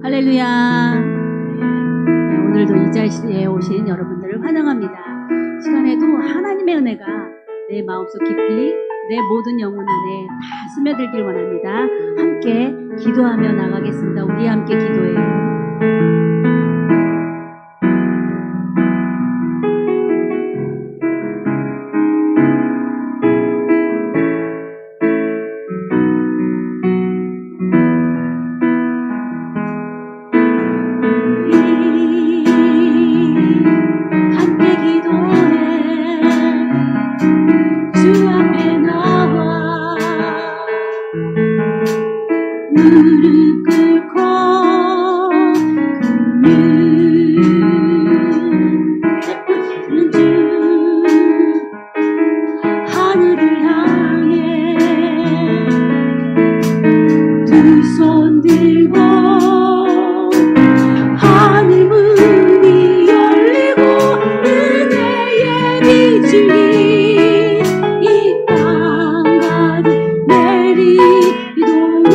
할렐루야. 네, 오늘도 이 자리에 오신 여러분들을 환영합니다. 시간에도 하나님의 은혜가 내 마음속 깊이 내 모든 영혼 안에 다 스며들길 원합니다. 함께 기도하며 나가겠습니다. 우리 함께 기도해요. 무릎 꿇고 베푸시는 주 하늘을 향해 두 손 들고 하늘 문이 열리고 은혜의 빛이 이 땅 가득 내리도록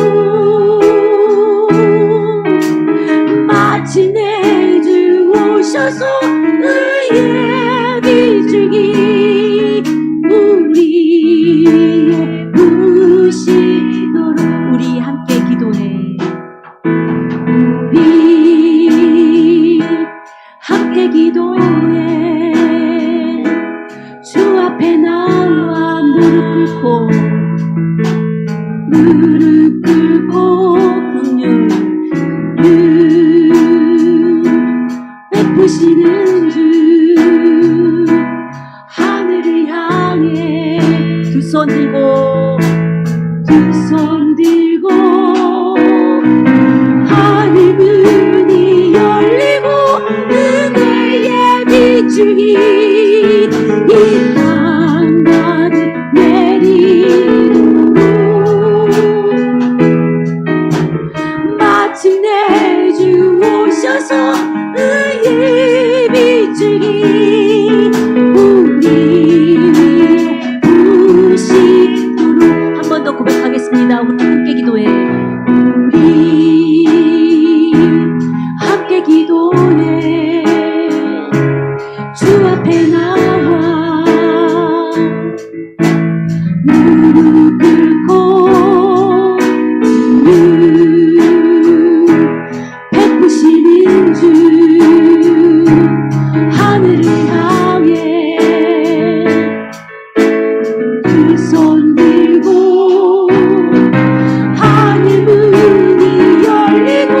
마치 내주 오셔서 의의 빛이 우리의 부시도록 우리 함께 기도해. 우리 함께 기도해. 주 앞에 나와 무릎 꿇고 긍휼 베푸시는 주 하늘을 향해 두 손 들고 하늘 문이 열리고 은혜의 빛이 이 땅 가득 내리도록 마침 내주 오셔서 의의 빛이 우리 위에 부시도록 한 번 더 고백하겠습니다. 우리 함께 기도해. 우리 함께 기도해. 주 앞에 나와 무릎 꿇고 베푸시는 주 하늘을 향해 두 손 들고 하늘 문이 열리고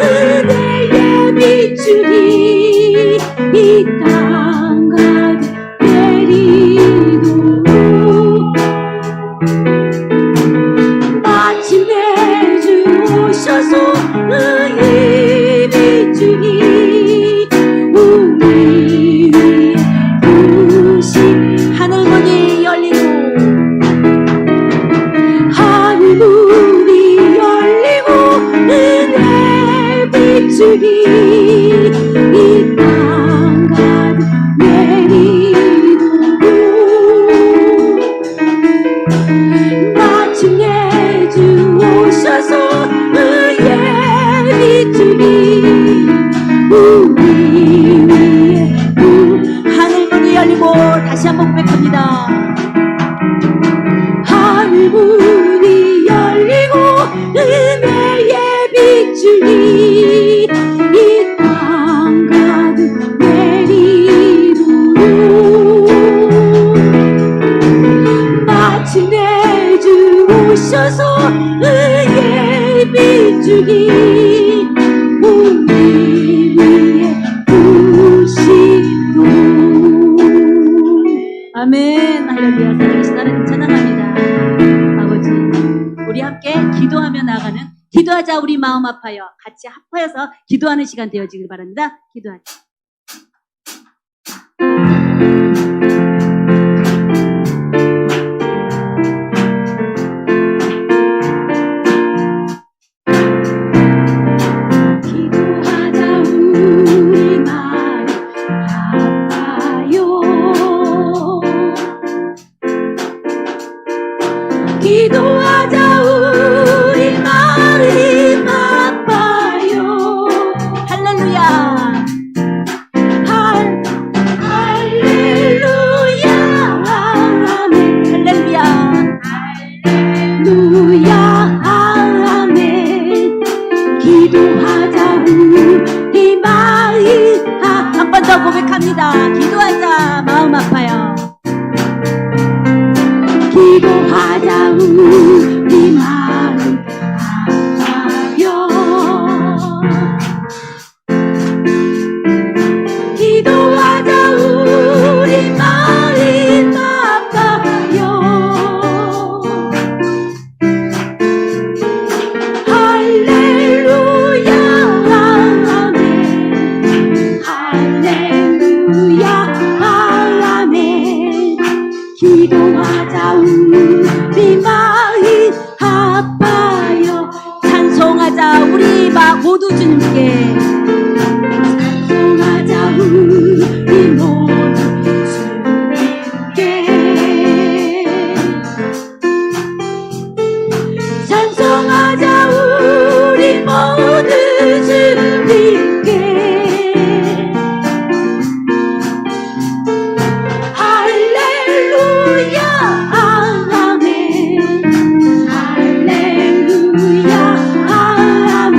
은혜의 빛이 이 땅 가득 내리도록 마침 내주 오셔서 의의 빛이 우리 위에 부시 하늘 문이 열리고 하늘 문이 열리고 은혜의 빛이 이 땅 가득 내리도록 마침 내주 오셔서 의의 빛이 우리 위에 하늘 문이 열리고 다시 한번 고백합니다. 하늘 문이 열리고 은혜의 빛이 이 땅 가득 내리도록 마침 내주 오셔서 의의 빛이 우리 위에 부시도록. 아멘. 할렐루야. 살아계신 하나님 찬양합니다. 아버지, 우리 함께 기도하며 나가는 기도하자 우리 마음 아파요. 같이 합하여서 기도하는 시간 되어지길 바랍니다. 기도하자. 기도하자 우리 마음 아파요. 기도하자 우리 마음 아파요. 고백합니다. 기도하자. 마음 아파요. 기도하자 우리 마음 아파요. 기도하자 우리 마음 아파요. 할렐루야 아멘. 할렐루야 아멘. 기도하자 우리 마음 아파요. 찬송하자. 우리 모두 주님께. 찬송하자 우리 모두 주님께. 찬송하자 우리 모두 주님께. 할렐루야 아멘. 할렐루야 아멘.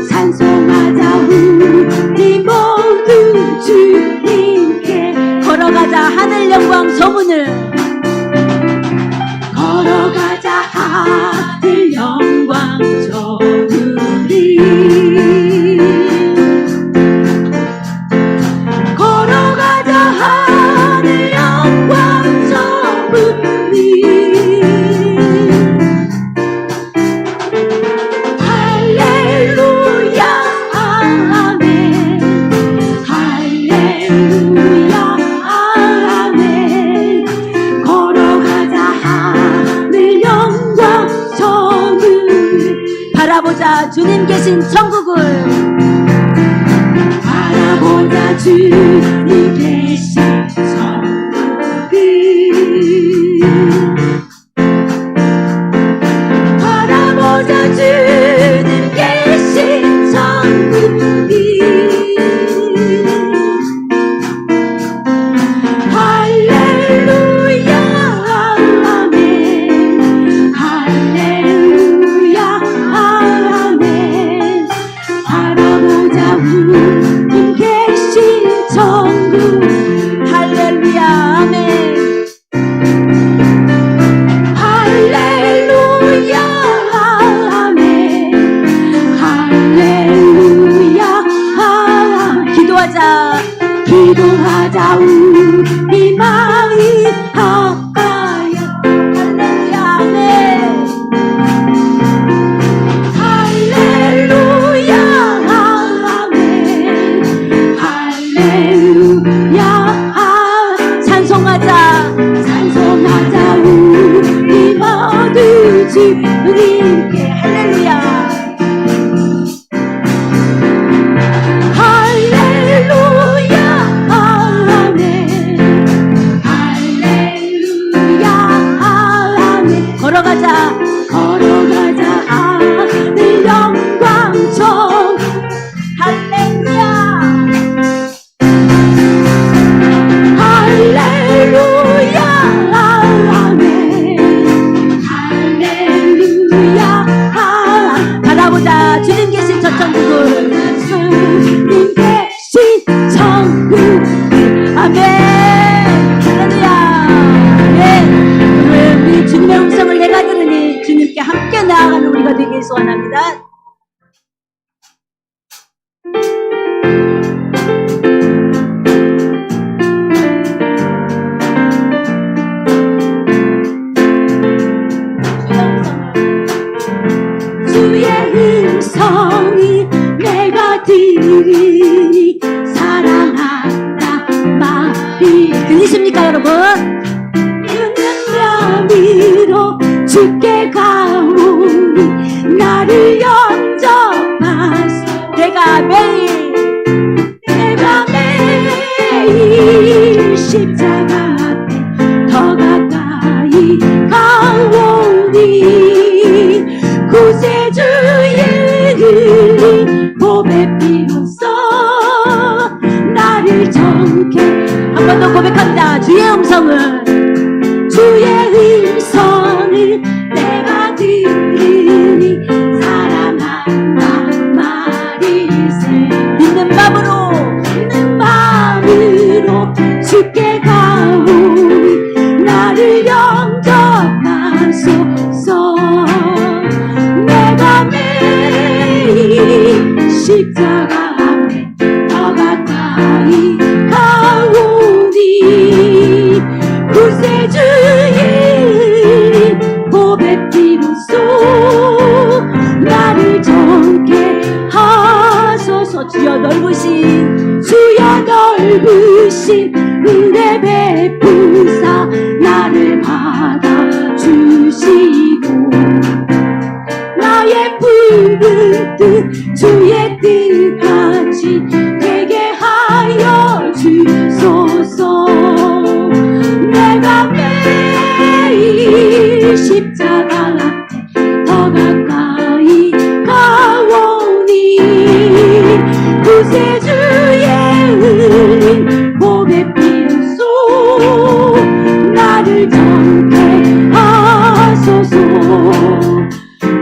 찬송하자 우리 모두 주님께. 걸어가자. 하늘 영광 소문을. 걸어가자 하늘 영광 저물이. 걸어가자 하늘 영광 저물이. 할렐루야 아멘. 할렐루야 아멘. 걸어가자 하늘 영광 저물. 바라보자. 주님 계신 천국을. 바라보자 주님 계신 천국을. 바라보자 주님 계신 천국을. 할렐루야 아멘. 할렐루야 아멘. 바라보자 우리 계신 천국. 할렐루야. 아멘. 할렐루야 아멘. 할렐루야 아멘. 기도하자. 기도하자 우리 마음 아파요. 할렐루야. 아멘. 할렐루야 아멘. 할렐루야 아멘. 찬송하자. 찬송하자 우리 모두 주님께. 할렐루야. 할렐루야 아멘. 할렐루야 아멘. 걸어가자. 걸어가자 하늘 영광 전. 할렐루야. 할렐루야 아멘. 할렐루야 아멘. 바라보자. 주님 계신 저 천국을. 주님 계신 천국. 아멘. 할렐루야. 아멘. 오늘 우리 주님의 음성을 내가 들으니 주님께 함께 나아가는 우리가 되길 소원합니다. 주의 음성이 내가 들으니 사랑한다 말이. 들리십니까 여러분? 은은함으로 주께 가오니 나를 영접하소. 내가 매일 내가 매일 십자가 앞에 더 가까이 가오니 구세주의 흘린 보배 피로써 나를 정케. 한 번 더 고백합니다. 주의 음성을. 주의 음성을 내가 들으니 사랑한다 말이세. 믿는 마음으로 믿는 마음으로 십자가 앞에 더 가까이 가오니 구세주의 보배 피로써 나를 정케 하소서. 주여 넓으신 은혜 베푸사 나를 받아주시고 나의 붉은 뜻 주의 뜻같이 되게 하여 주소서. 내가 매일 십자가 앞에 더 가까이 가오니 구세주의 흘린 보배 피로써 나를 정케 하소서.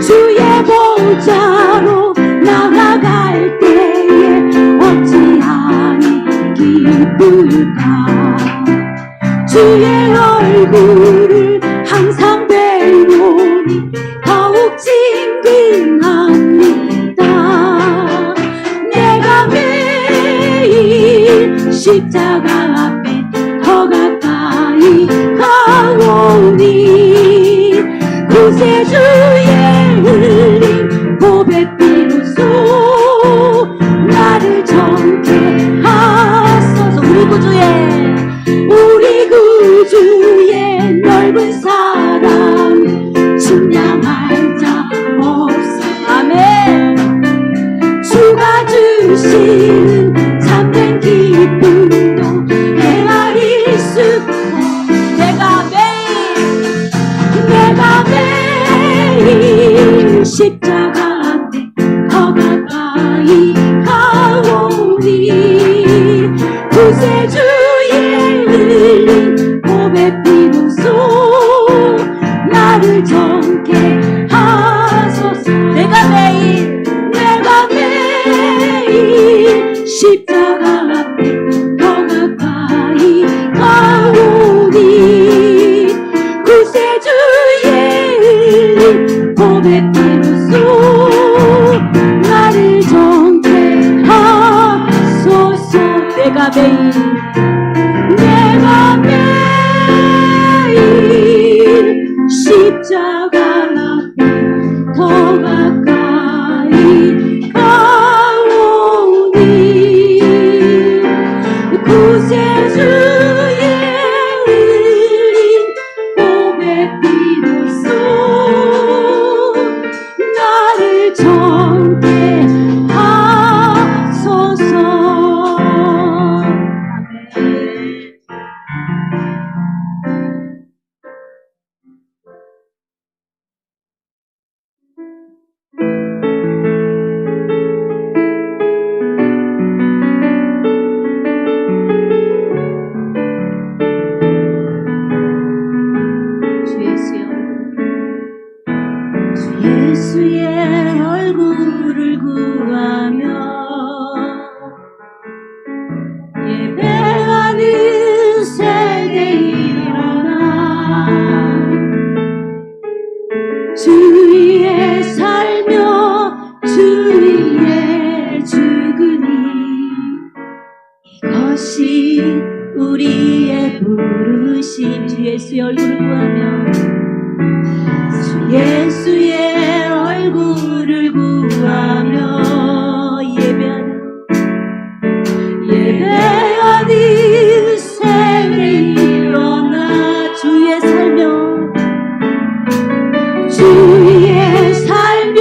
주의 보좌로 나아갈 때에 어찌하니 기쁠까. 주의 얼굴을 항상 뵈오니 더욱 친근합니다. 내가 매일 십자가 앞에 더 가까이 가오니 구세주의 흘린 보배 피로써 나를 정케 하소서. 우리 구주의 넓은 사랑 측량할 자 없어. 아멘. 주가 주시는 참된 기쁨도 헤아릴 수 없어. 내가 매일 십자가 앞에 더 가까이 가오니 구세주의 흘린 보배 피로써 나를 정케 하소서. 내가 매일 십자가 앞에 더 가까이 가오니 구세주의 흘린 보배 피로써 나를 정케 하소서. 내가 매일 십자가 앞에 더 가까이 가오니 구세주의 흘린 보배 피로써 나를 정케 하소서. 예수의 얼굴을 구하며 예배하는 세대 일어나 주위에 살며 주위에 죽으니 이것이 우리의 부르심. 주 예수의 얼굴을 구하며 예수의 얼굴을 구하며 예배하는 세대 일어나 주위에 살며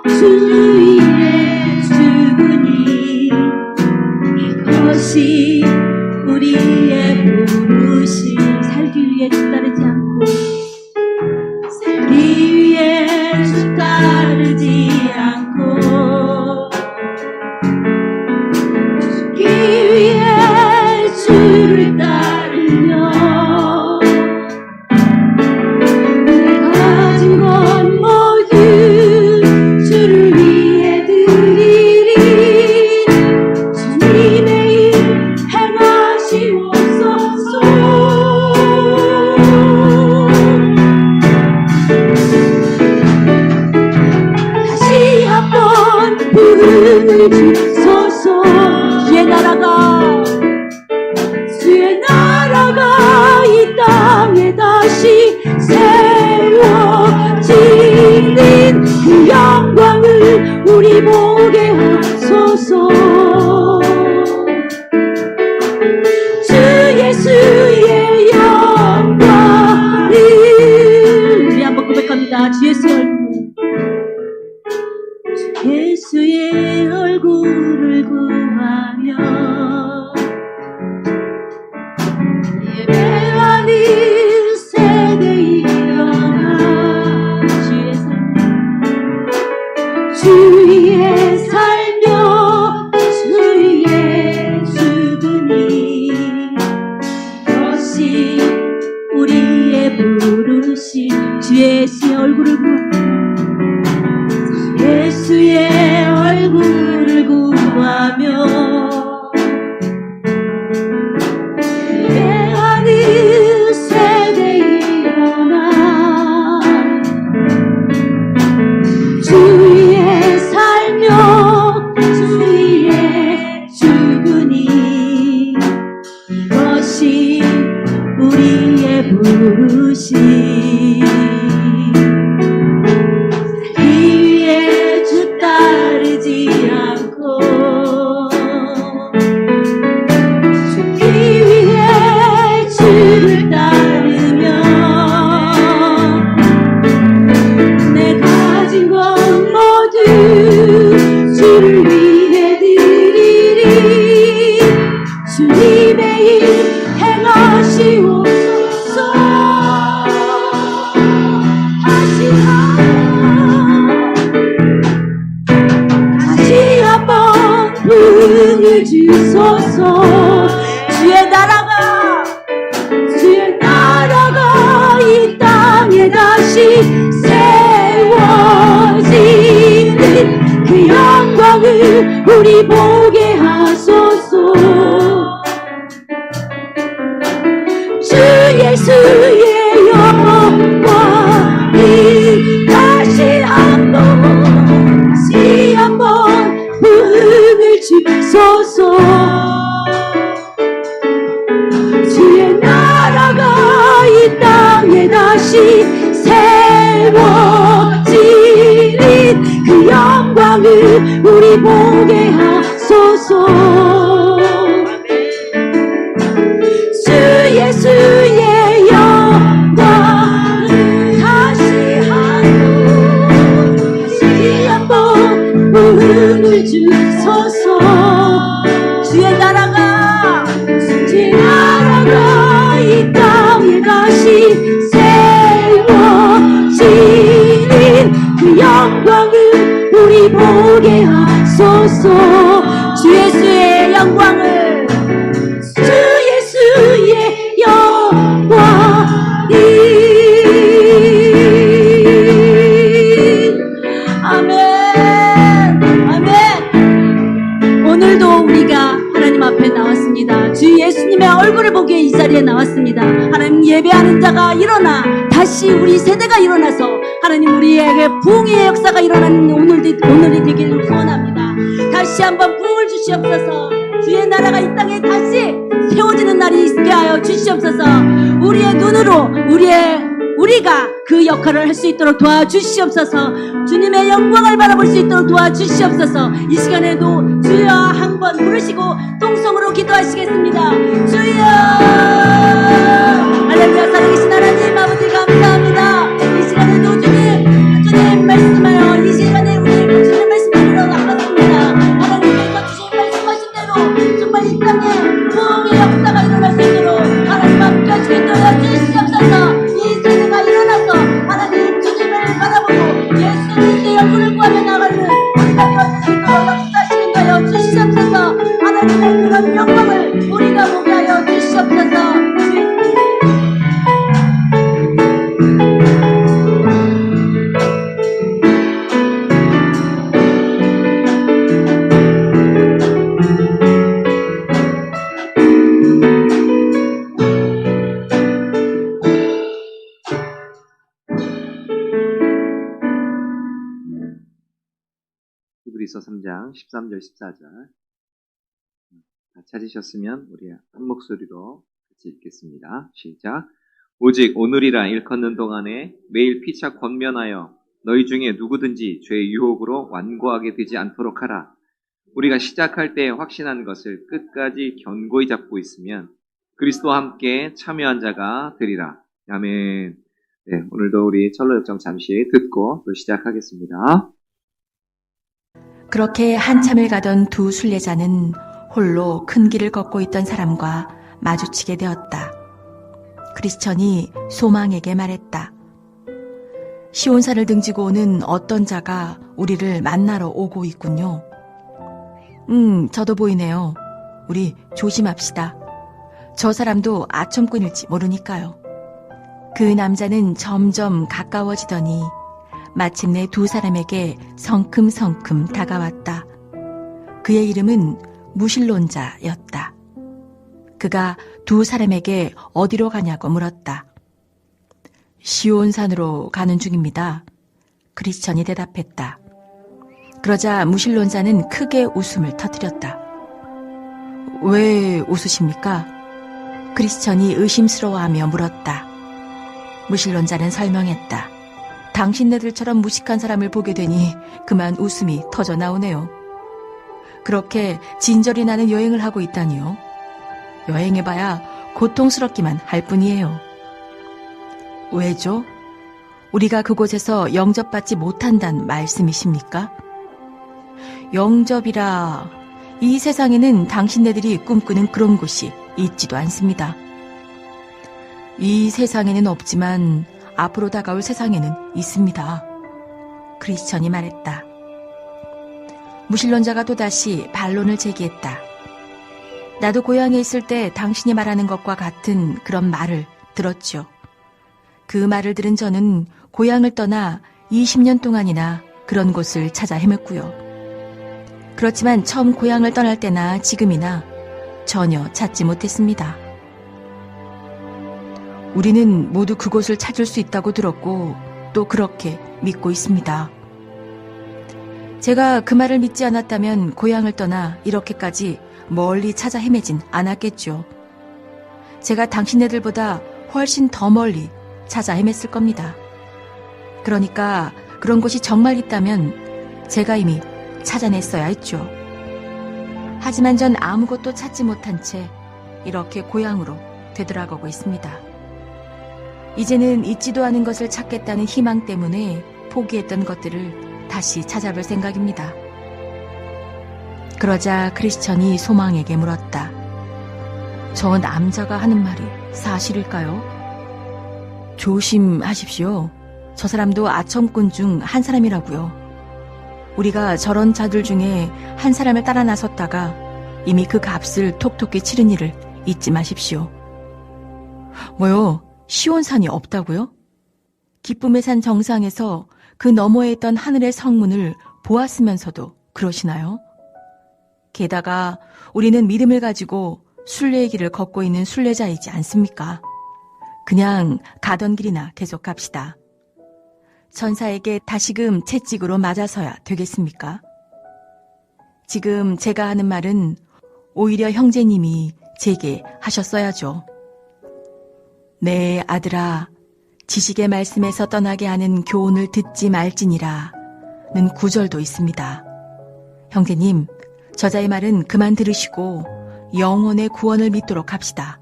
주위에 죽으니 이것이 우리의 부르심. 살기 위해 죽다는 부흥을 주소서. 주의 나라가 이 땅에 다시 세워지는 그 영광을 우리 보게 하소서. 주 예수의 영광을 우리 한번 고백합니다. 주 예수의 얼굴을 구하며 예배하는 세대에 일어나 주의 살며 주의 죽으니 그것이 우리의 부르심. 주 예수의 얼굴을 구하며 예배하는 세대에 일어나 주의 살며 주의 죽으니 이것이 우리의 부르심. 부흥을 주소서. 주의 나라가 이 땅에 다시 세워지는 그 영광을 우리 보게 하소서. 주 예수의 영광이 다시 한번 부흥을 주소서. 주의 나라가 이 땅에 다시 세워지는 그 영광을 우리 보게 하소서. 주 예수의 영광을 다시 한번 부흥을 주소서. 주의 나라가 이 땅에 다시 세워지는 그 영광을 우리 보게 하소서. 주 예수의 영광을, 주 예수의 영광이. 오늘도 우리가 하나님 앞에 나왔습니다. 주 예수님의 얼굴을 보기 위해 이 자리에 나왔습니다. 하나님, 예배하는 자가 일어나 다시 우리 세대가 일어나서 하나님 우리에게 부흥의 역사가 일어나는 오늘이 되기를 소원합니다. 다시 한번 부흥을 주시옵소서. 주의 나라가 이 땅에 다시 세워지는 날이 있게 하여 주시옵소서. 우리의 눈으로 우리가 그 역할을 할 수 있도록 도와주시옵소서. 주님의 영광을 바라볼 수 있도록 도와주시옵소서. 이 시간에도 주여 한번 부르시고 통성으로 기도하시겠습니다. 주여, 할렐루야. 살아계신 하나님 아버지 감사합니다. 이 시간에도 주님 말씀하여 이 시간에 우리 주님 말씀대로 나갔습니다. 하나님께서 주신 말씀하신 대로 정말 이 땅에 부흥의 역사가 일어날 수 있도록 하나님 함께 하시게 도와주시옵소서. 하나님 주님을 바라보고 예수님의 얼굴을 구하며 나가는 우리가 되어질 수 있도록 역사하시는 거여 주시옵소서. 하나님의 그런 영광을 우리가 보게 하여 주시옵소서. 히브리서 3장 13절 14절 다 찾으셨으면 우리 한 목소리로 같이 읽겠습니다. 시작. 오직 오늘이라 일컫는 동안에 매일 피차 권면하여 너희 중에 누구든지 죄의 유혹으로 완고하게 되지 않도록 하라. 우리가 시작할 때 확신한 것을 끝까지 견고히 잡고 있으면 그리스도와 함께 참여한 자가 되리라. 아멘. 네, 오늘도 우리 철로역정 잠시 듣고 또 시작하겠습니다. 그렇게 한참을 가던 두 순례자는 홀로 큰 길을 걷고 있던 사람과 마주치게 되었다. 크리스천이 소망에게 말했다. 시온산을 등지고 오는 어떤 자가 우리를 만나러 오고 있군요. 저도 보이네요. 우리 조심합시다. 저 사람도 아첨꾼일지 모르니까요. 그 남자는 점점 가까워지더니 마침내 두 사람에게 성큼성큼 다가왔다. 그의 이름은 무신론자였다. 그가 두 사람에게 어디로 가냐고 물었다. 시온산으로 가는 중입니다. 크리스천이 대답했다. 그러자 무신론자는 크게 웃음을 터뜨렸다. 왜 웃으십니까? 크리스천이 의심스러워하며 물었다. 무신론자는 설명했다. 당신네들처럼 무식한 사람을 보게 되니 그만 웃음이 터져 나오네요. 그렇게 진절이 나는 여행을 하고 있다니요. 여행해봐야 고통스럽기만 할 뿐이에요. 왜죠? 우리가 그곳에서 영접받지 못한다는 말씀이십니까? 영접이라 이 세상에는 당신네들이 꿈꾸는 그런 곳이 있지도 않습니다. 이 세상에는 없지만 앞으로 다가올 세상에는 있습니다. 크리스천이 말했다. 무신론자가 또다시 반론을 제기했다. 나도 고향에 있을 때 당신이 말하는 것과 같은 그런 말을 들었죠. 그 말을 들은 저는 고향을 떠나 20년 동안이나 그런 곳을 찾아 헤맸고요. 그렇지만 처음 고향을 떠날 때나 지금이나 전혀 찾지 못했습니다. 우리는 모두 그곳을 찾을 수 있다고 들었고 또 그렇게 믿고 있습니다. 제가 그 말을 믿지 않았다면 고향을 떠나 이렇게까지 멀리 찾아 헤매진 않았겠죠. 제가 당신네들보다 훨씬 더 멀리 찾아 헤맸을 겁니다. 그러니까 그런 곳이 정말 있다면 제가 이미 찾아냈어야 했죠. 하지만 전 아무것도 찾지 못한 채 이렇게 고향으로 되돌아가고 있습니다. 이제는 있지도 않은 것을 찾겠다는 희망 때문에 포기했던 것들을 다시 찾아볼 생각입니다. 그러자 크리스천이 소망에게 물었다. 저 남자가 하는 말이 사실일까요? 조심하십시오. 저 사람도 아첨꾼 중 한 사람이라고요. 우리가 저런 자들 중에 한 사람을 따라 나섰다가 이미 그 값을 톡톡히 치른 일을 잊지 마십시오. 뭐요? 시온산이 없다고요? 기쁨의 산 정상에서 그 너머에 있던 하늘의 성문을 보았으면서도 그러시나요? 게다가 우리는 믿음을 가지고 순례의 길을 걷고 있는 순례자이지 않습니까? 그냥 가던 길이나 계속 갑시다. 천사에게 다시금 채찍으로 맞아서야 되겠습니까? 지금 제가 하는 말은 오히려 형제님이 제게 하셨어야죠. 내 아들아, 지식의 말씀에서 떠나게 하는 교훈을 듣지 말지니라 는 구절도 있습니다. 형제님, 저자의 말은 그만 들으시고 영혼의 구원을 믿도록 합시다.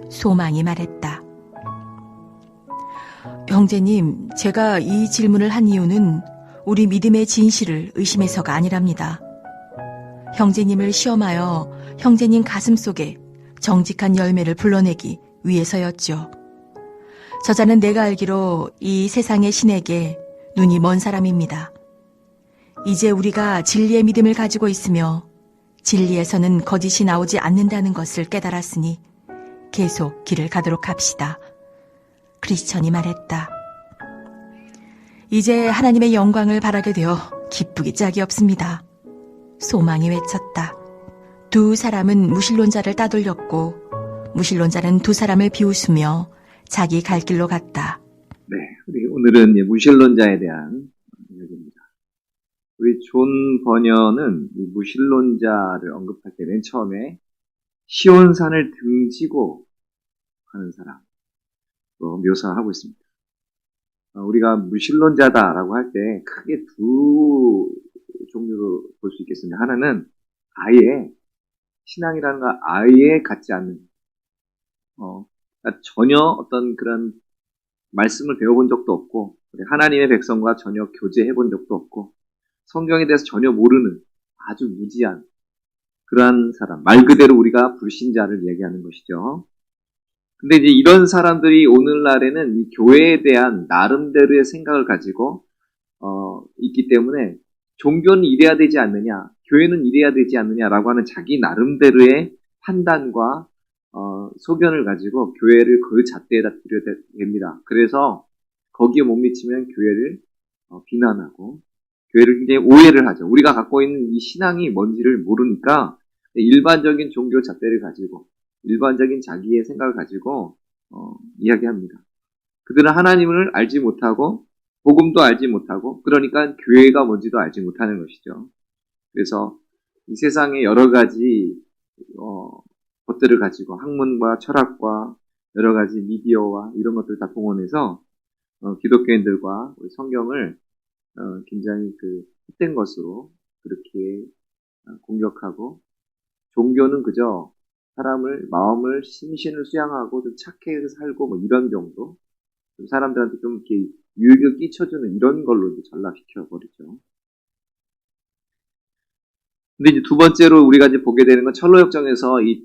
소망이 말했다. 형제님, 제가 이 질문을 한 이유는 우리 믿음의 진실을 의심해서가 아니랍니다. 형제님을 시험하여 형제님 가슴 속에 정직한 열매를 불러내기 위해서였죠. 저자는 내가 알기로 이 세상의 신에게 눈이 먼 사람입니다. 이제 우리가 진리의 믿음을 가지고 있으며 진리에서는 거짓이 나오지 않는다는 것을 깨달았으니 계속 길을 가도록 합시다. 크리스천이 말했다. 이제 하나님의 영광을 바라게 되어 기쁘기 짝이 없습니다. 소망이 외쳤다. 두 사람은 무신론자를 따돌렸고 무신론자는 두 사람을 비웃으며 자기 갈 길로 갔다. 네, 우리 오늘은 무신론자에 대한 우리 존 버녀는 이 무신론자를 언급할 때 맨 처음에 시온산을 등지고 하는 사람 묘사하고 있습니다. 우리가 무신론자다라고 할 때 크게 두 종류로 볼 수 있겠습니다. 하나는 아예 신앙이라는 거 아예 갖지 않는 그러니까 전혀 어떤 그런 말씀을 배워본 적도 없고 하나님의 백성과 전혀 교제해 본 적도 없고 성경에 대해서 전혀 모르는 아주 무지한 그러한 사람, 말 그대로 우리가 불신자를 얘기하는 것이죠. 근데 이제 이런 사람들이 오늘날에는 이 교회에 대한 나름대로의 생각을 가지고 있기 때문에 종교는 이래야 되지 않느냐, 교회는 이래야 되지 않느냐라고 하는 자기 나름대로의 판단과 소견을 가지고 교회를 그 잣대에다 두려야 됩니다. 그래서 거기에 못 미치면 교회를 비난하고 교회를 굉장히 오해를 하죠. 우리가 갖고 있는 이 신앙이 뭔지를 모르니까 일반적인 종교 잣대를 가지고 일반적인 자기의 생각을 가지고 이야기합니다. 그들은 하나님을 알지 못하고 복음도 알지 못하고 그러니까 교회가 뭔지도 알지 못하는 것이죠. 그래서 이 세상에 여러 가지 것들을 가지고 학문과 철학과 여러 가지 미디어와 이런 것들을 다 동원해서 기독교인들과 우리 성경을 굉장히 헛된 것으로 그렇게 공격하고 종교는 그저 사람을 마음을 심신을 수양하고 좀 착하게 살고 뭐 이런 정도 사람들한테 좀 이렇게 유익을 끼쳐주는 이런 걸로 전락시켜 버리죠. 근데 이제 두 번째로 우리가 이제 보게 되는 건 철로역정에서 이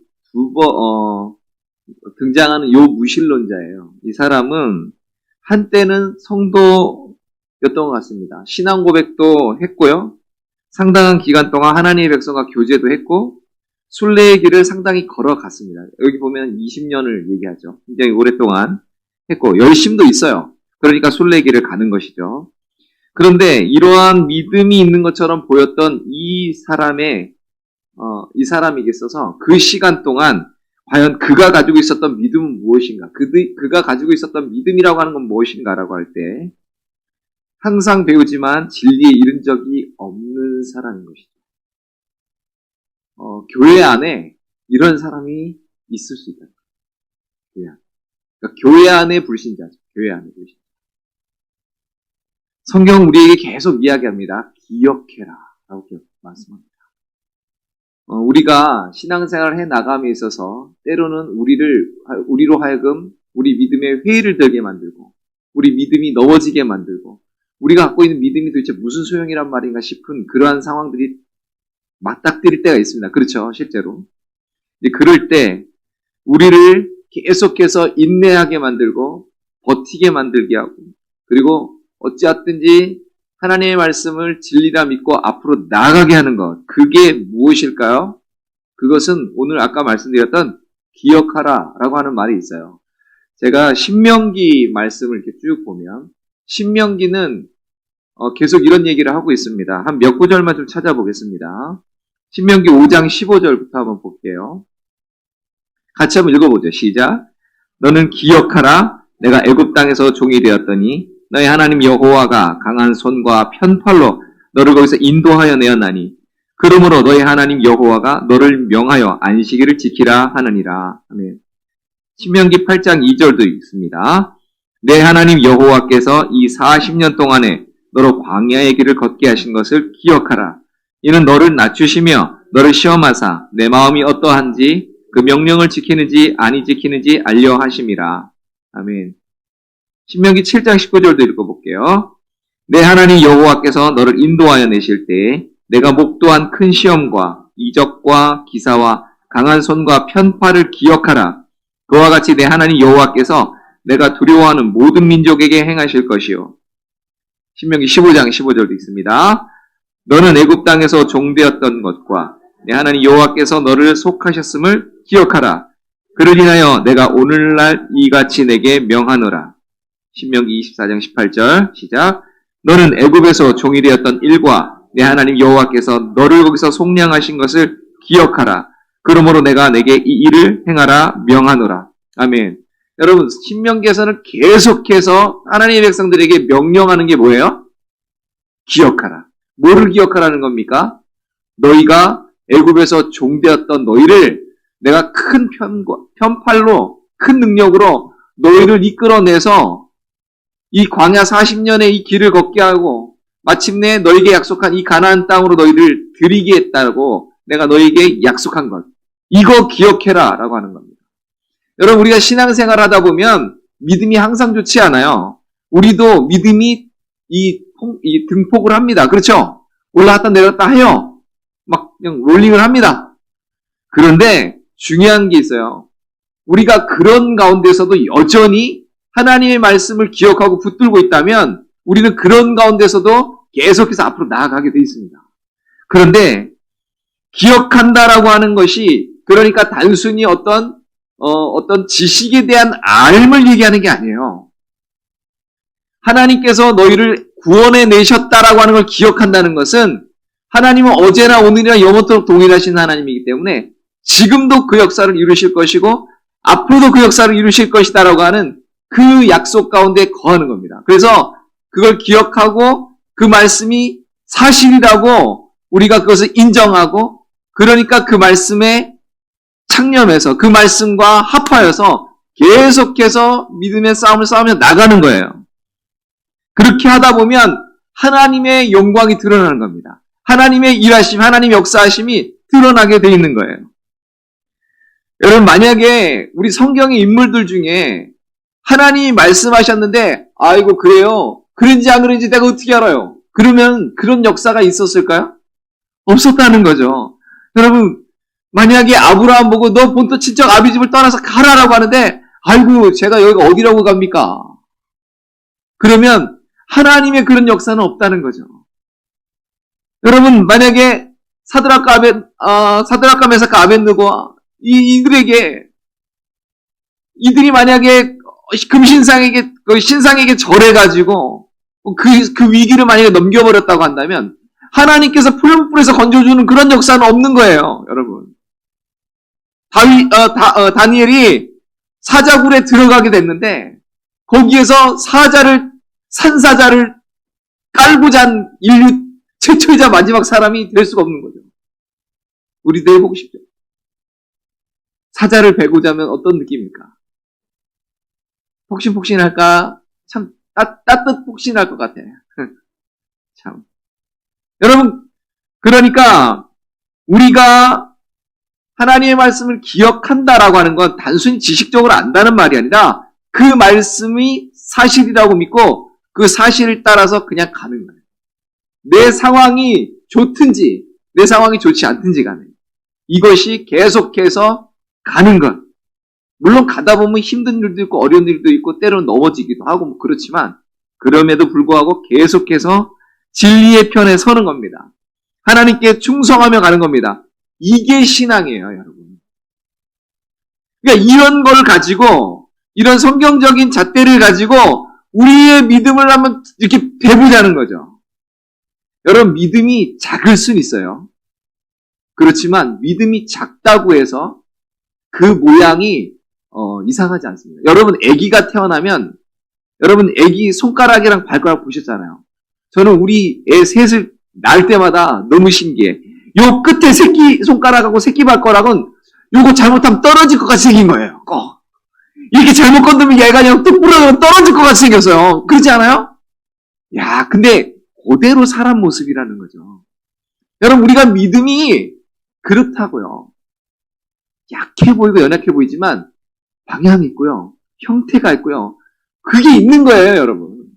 등장하는 요 무신론자예요. 이 사람은 한때는 성도였던 것 같습니다. 신앙 고백도 했고요. 상당한 기간 동안 하나님의 백성과 교제도 했고 순례의 길을 상당히 걸어갔습니다. 여기 보면 20년을 얘기하죠. 굉장히 오랫동안 했고 열심도 있어요. 그러니까 순례의 길을 가는 것이죠. 그런데 이러한 믿음이 있는 것처럼 보였던 이 사람에게 있어서 그 시간 동안 과연 그가 가지고 있었던 믿음은 무엇인가? 그가 가지고 있었던 믿음이라고 하는 건 무엇인가라고 할 때 항상 배우지만 진리에 이른 적이 없는 사람인 것이죠. 교회 안에 이런 사람이 있을 수 있다. 그러니까 교회 안에 불신자죠. 교회 안에 불신자. 성경 우리에게 계속 이야기합니다. 기억해라 라고 말씀합니다. 우리가 신앙생활을 해 나감에 있어서 때로는 우리로 하여금 우리 믿음에 회의를 들게 만들고 우리 믿음이 넘어지게 만들고 우리가 갖고 있는 믿음이 도대체 무슨 소용이란 말인가 싶은 그러한 상황들이 맞닥뜨릴 때가 있습니다. 그렇죠. 실제로. 그럴 때 우리를 계속해서 인내하게 만들고 버티게 만들게 하고 그리고 어찌하든지 하나님의 말씀을 진리라 믿고 앞으로 나아가게 하는 것. 그게 무엇일까요? 그것은 오늘 아까 말씀드렸던 기억하라 라고 하는 말이 있어요. 제가 신명기 말씀을 이렇게 쭉 보면 신명기는 계속 이런 얘기를 하고 있습니다. 한 몇 구절만 좀 찾아보겠습니다. 신명기 5장 15절부터 한번 볼게요. 같이 한번 읽어보죠. 시작. 너는 기억하라. 내가 애굽 땅에서 종이 되었더니 너의 하나님 여호와가 강한 손과 편팔로 너를 거기서 인도하여 내었나니 그러므로 너의 하나님 여호와가 너를 명하여 안식일을 지키라 하느니라. 아멘. 신명기 8장 2절도 있습니다. 내 하나님 여호와께서 이 40년 동안에 너로 광야의 길을 걷게 하신 것을 기억하라. 이는 너를 낮추시며 너를 시험하사 내 마음이 어떠한지 그 명령을 지키는지 아니 지키는지 알려 하심이라. 아멘. 신명기 7장 19절도 읽어볼게요. 내 하나님 여호와께서 너를 인도하여 내실 때 내가 목도한 큰 시험과 이적과 기사와 강한 손과 편파를 기억하라. 그와 같이 내 하나님 여호와께서 내가 두려워하는 모든 민족에게 행하실 것이요. 신명기 15장 15절도 있습니다. 너는 애굽 땅에서 종되었던 것과 내 하나님 여호와께서 너를 속하셨음을 기억하라. 그를 인하여 내가 오늘날 이같이 내게 명하노라. 신명기 24장 18절 시작. 너는 애굽에서 종이 되었던 일과 내 하나님 여호와께서 너를 거기서 속량하신 것을 기억하라. 그러므로 내가 내게 이 일을 행하라 명하노라. 아멘. 여러분 신명기에서는 계속해서 하나님의 백성들에게 명령하는 게 뭐예요? 기억하라. 뭐를 기억하라는 겁니까? 너희가 애굽에서 종되었던 너희를 내가 큰 편팔로 큰 능력으로 너희를 이끌어내서 이 광야 40년의 이 길을 걷게 하고 마침내 너희에게 약속한 이 가나안 땅으로 너희를 들이게 했다고 내가 너희에게 약속한 것. 이거 기억해라 라고 하는 겁니다. 여러분 우리가 신앙생활 하다 보면 믿음이 항상 좋지 않아요. 우리도 믿음이 이 등폭을 합니다. 그렇죠? 올라갔다 내렸다 해요. 막 그냥 롤링을 합니다. 그런데 중요한 게 있어요. 우리가 그런 가운데서도 여전히 하나님의 말씀을 기억하고 붙들고 있다면 우리는 그런 가운데서도 계속해서 앞으로 나아가게 돼 있습니다. 그런데 기억한다라고 하는 것이 그러니까 단순히 어떤 지식에 대한 알을 얘기하는 게 아니에요. 하나님께서 너희를 구원해 내셨다라고 하는 걸 기억한다는 것은 하나님은 어제나 오늘이나 영원토록 동일하신 하나님이기 때문에 지금도 그 역사를 이루실 것이고 앞으로도 그 역사를 이루실 것이다라고 하는 그 약속 가운데 거하는 겁니다. 그래서 그걸 기억하고 그 말씀이 사실이라고 우리가 그것을 인정하고 그러니까 그 말씀에 창념해서 그 말씀과 합하여서 계속해서 믿음의 싸움을 싸우며 나가는 거예요. 그렇게 하다 보면 하나님의 영광이 드러나는 겁니다. 하나님의 일하심, 하나님의 역사하심이 드러나게 돼 있는 거예요. 여러분 만약에 우리 성경의 인물들 중에 하나님이 말씀하셨는데 아이고 그래요? 그런지 안 그런지 내가 어떻게 알아요? 그러면 그런 역사가 있었을까요? 없었다는 거죠. 여러분 만약에 아브라함 보고 너 본토 친척 아비 집을 떠나서 가라라고 하는데 아이고 제가 여기가 어디라고 갑니까? 그러면 하나님의 그런 역사는 없다는 거죠. 여러분 만약에 사드락과 메삭과 아벳느고와 이들이 만약에 신상에게 절해가지고 그 위기를 만약에 넘겨버렸다고 한다면 하나님께서 풀무불에서 건져주는 그런 역사는 없는 거예요, 여러분. 다니엘이 사자굴에 들어가게 됐는데 거기에서 산사자를 깔고 잔 인류 최초이자 마지막 사람이 될 수가 없는 거죠. 우리도 해보고 싶죠. 사자를 베고 자면 어떤 느낌입니까? 폭신폭신할까? 참 따뜻폭신할 것 같아. 참. 여러분 그러니까 우리가 하나님의 말씀을 기억한다라고 하는 건 단순히 지식적으로 안다는 말이 아니라 그 말씀이 사실이라고 믿고 그 사실을 따라서 그냥 가는 거예요. 내 상황이 좋든지 내 상황이 좋지 않든지 간에 이것이 계속해서 가는 것. 물론 가다 보면 힘든 일도 있고 어려운 일도 있고 때로는 넘어지기도 하고 뭐 그렇지만 그럼에도 불구하고 계속해서 진리의 편에 서는 겁니다. 하나님께 충성하며 가는 겁니다. 이게 신앙이에요, 여러분. 그러니까 이런 걸 가지고 이런 성경적인 잣대를 가지고 우리의 믿음을 한번 이렇게 대보자는 거죠. 여러분 믿음이 작을 수는 있어요. 그렇지만 믿음이 작다고 해서 그 모양이 이상하지 않습니다. 여러분 아기가 태어나면 여러분 아기 손가락이랑 발가락 보셨잖아요. 저는 우리 애 셋을 낳을 때마다 너무 신기해. 요 끝에 새끼 손가락하고 새끼 발가락은 요거 잘못하면 떨어질 것 같이 생긴 거예요. 이렇게 잘못 건드면 얘가 그냥 뚝 부러져 떨어질 것 같이 생겼어요. 그렇지 않아요? 야, 근데 그대로 사람 모습이라는 거죠. 여러분 우리가 믿음이 그렇다고요. 약해 보이고 연약해 보이지만 방향이 있고요. 형태가 있고요. 그게 있는 거예요, 여러분.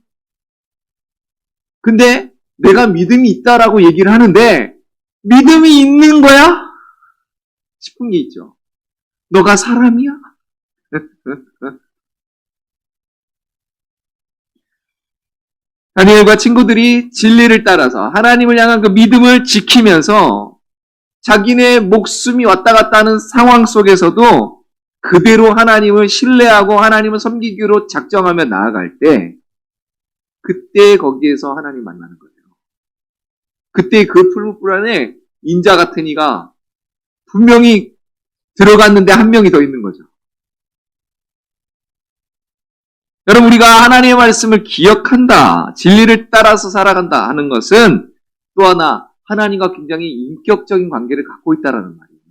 근데 내가 믿음이 있다라고 얘기를 하는데 믿음이 있는 거야? 싶은 게 있죠. 너가 사람이야? 다니엘과 친구들이 진리를 따라서 하나님을 향한 그 믿음을 지키면서 자기네 목숨이 왔다 갔다 하는 상황 속에서도 그대로 하나님을 신뢰하고 하나님을 섬기기로 작정하며 나아갈 때 그때 거기에서 하나님 만나는 거예요. 그때 그 풀무불 안에 인자 같은 이가 분명히 들어갔는데 한 명이 더 있는 거죠. 여러분 우리가 하나님의 말씀을 기억한다, 진리를 따라서 살아간다 하는 것은 또 하나 하나님과 굉장히 인격적인 관계를 갖고 있다라는 말이에요.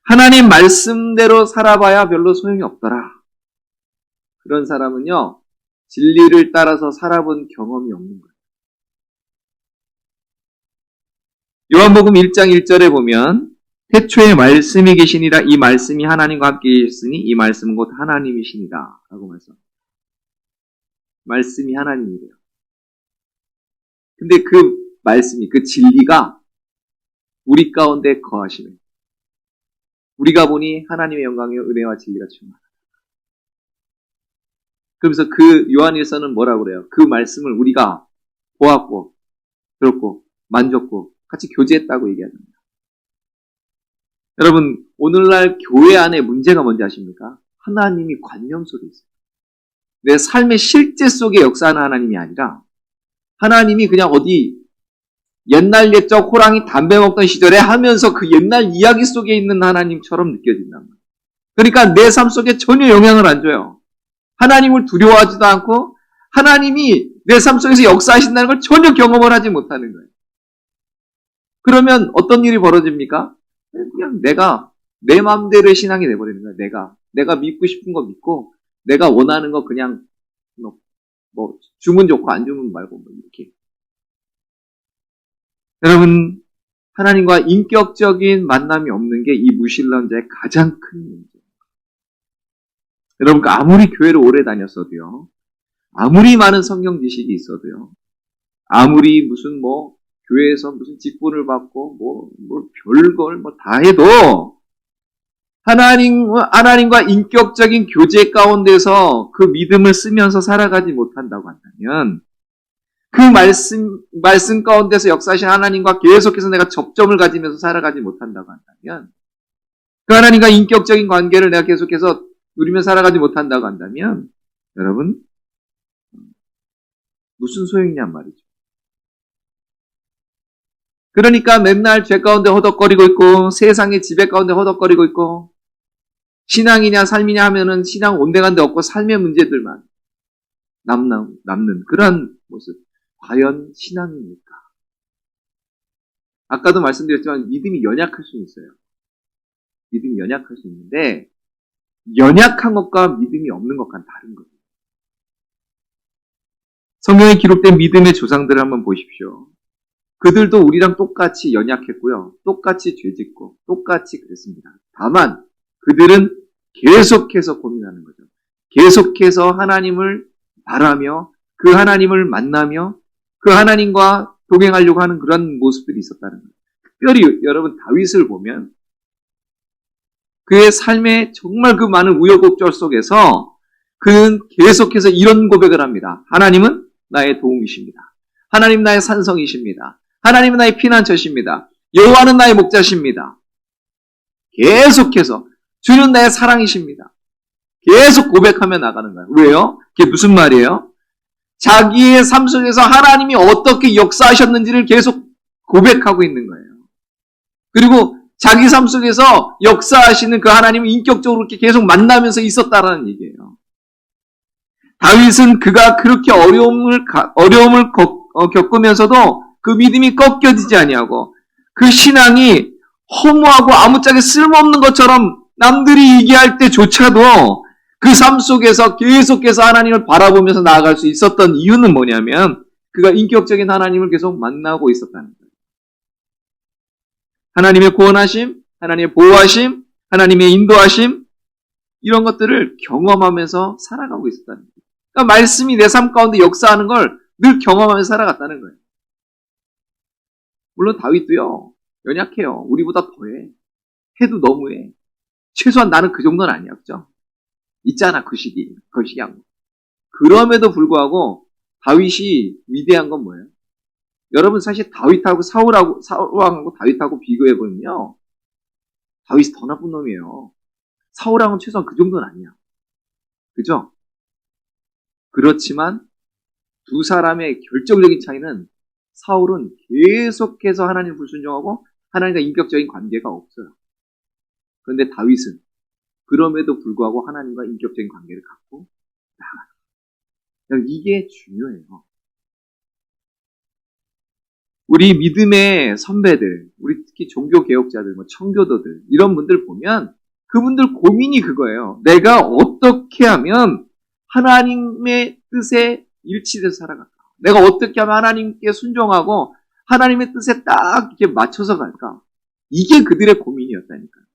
하나님 말씀대로 살아봐야 별로 소용이 없더라. 그런 사람은요, 진리를 따라서 살아본 경험이 없는 거예요. 요한복음 1장 1절에 보면 태초에 말씀이 계시니라 이 말씀이 하나님과 함께 계셨으니 이 말씀은 곧 하나님이시니라 라고 말씀합니다. 말씀이 하나님이래요. 근데 그 말씀이, 그 진리가 우리 가운데 거하시는, 우리가 보니 하나님의 영광의 은혜와 진리가 충만하다. 그러면서 그 요한일서는 뭐라고 그래요? 그 말씀을 우리가 보았고 들었고 만졌고 같이 교제했다고 얘기합니다. 여러분, 오늘날 교회 안에 문제가 뭔지 아십니까? 하나님이 관념 속에 있어요. 내 삶의 실제 속에 역사하는 하나님이 아니라 하나님이 그냥 어디 옛날 옛적 호랑이 담배 먹던 시절에 하면서 그 옛날 이야기 속에 있는 하나님처럼 느껴진단 말이에요. 그러니까 내 삶 속에 전혀 영향을 안 줘요. 하나님을 두려워하지도 않고 하나님이 내 삶 속에서 역사하신다는 걸 전혀 경험을 하지 못하는 거예요. 그러면 어떤 일이 벌어집니까? 그냥 내가 내 마음대로의 신앙이 돼버리는 거야. 내가 믿고 싶은 거 믿고 내가 원하는 거 그냥 뭐 주면 좋고 안 주면 말고 뭐 이렇게. 여러분, 하나님과 인격적인 만남이 없는 게 이 무신론자의 가장 큰 문제예요. 여러분, 아무리 교회를 오래 다녔어도요, 아무리 많은 성경 지식이 있어도요, 아무리 무슨 교회에서 무슨 직분을 받고 별걸 다 해도 하나님과 인격적인 교제 가운데서 그 믿음을 쓰면서 살아가지 못한다고 한다면, 그 말씀 가운데서 역사하신 하나님과 계속해서 내가 접점을 가지면서 살아가지 못한다고 한다면, 그 하나님과 인격적인 관계를 내가 계속해서 누리며 살아가지 못한다고 한다면, 여러분, 무슨 소용이냔 말이죠. 그러니까 맨날 죄 가운데 허덕거리고 있고 세상의 지배 가운데 허덕거리고 있고 신앙이냐 삶이냐 하면은 신앙 온데간데 없고 삶의 문제들만 남는 그런 모습. 과연 신앙입니까? 아까도 말씀드렸지만 믿음이 연약할 수 있어요. 믿음이 연약할 수 있는데 연약한 것과 믿음이 없는 것과는 다른 거예요. 성경에 기록된 믿음의 조상들을 한번 보십시오. 그들도 우리랑 똑같이 연약했고요. 똑같이 죄짓고 똑같이 그랬습니다. 다만 그들은 계속해서 고민하는 거죠. 계속해서 하나님을 바라며 그 하나님을 만나며 그 하나님과 동행하려고 하는 그런 모습들이 있었다는 거예요. 특별히 여러분 다윗을 보면 그의 삶에 정말 그 많은 우여곡절 속에서 그는 계속해서 이런 고백을 합니다. 하나님은 나의 도움이십니다. 하나님 나의 산성이십니다. 하나님은 나의 피난처십니다. 여호와는 나의 목자십니다. 계속해서 주는 나의 사랑이십니다. 계속 고백하며 나가는 거예요. 왜요? 그게 무슨 말이에요? 자기의 삶 속에서 하나님이 어떻게 역사하셨는지를 계속 고백하고 있는 거예요. 그리고 자기 삶 속에서 역사하시는 그 하나님을 인격적으로 이렇게 계속 만나면서 있었다라는 얘기예요. 다윗은 그가 그렇게 어려움을 겪으면서도 그 믿음이 꺾여지지 아니하고 그 신앙이 허무하고 아무짝에 쓸모없는 것처럼 남들이 얘기할 때조차도 그 삶 속에서 계속해서 하나님을 바라보면서 나아갈 수 있었던 이유는 뭐냐면 그가 인격적인 하나님을 계속 만나고 있었다는 거예요. 하나님의 구원하심, 하나님의 보호하심, 하나님의 인도하심 이런 것들을 경험하면서 살아가고 있었다는 거예요. 그러니까 말씀이 내 삶 가운데 역사하는 걸 늘 경험하면서 살아갔다는 거예요. 물론 다윗도요. 연약해요. 우리보다 더해. 해도 너무해. 최소한 나는 그 정도는 아니었죠. 있잖아 그 시기 한 거. 그럼에도 불구하고 다윗이 위대한 건 뭐예요? 여러분 사실 다윗하고 사울왕하고 다윗하고 비교해보면요. 다윗이 더 나쁜 놈이에요. 사울왕은 최소한 그 정도는 아니야. 그죠? 그렇지만 두 사람의 결정적인 차이는 사울은 계속해서 하나님을 불순종하고 하나님과 인격적인 관계가 없어요. 그런데 다윗은 그럼에도 불구하고 하나님과 인격적인 관계를 갖고 나가요. 이게 중요해요. 우리 믿음의 선배들, 우리 특히 종교개혁자들, 뭐 청교도들, 이런 분들 보면 그분들 고민이 그거예요. 내가 어떻게 하면 하나님의 뜻에 일치돼서 살아갈까? 내가 어떻게 하면 하나님께 순종하고 하나님의 뜻에 딱 이렇게 맞춰서 갈까? 이게 그들의 고민이었다니까요.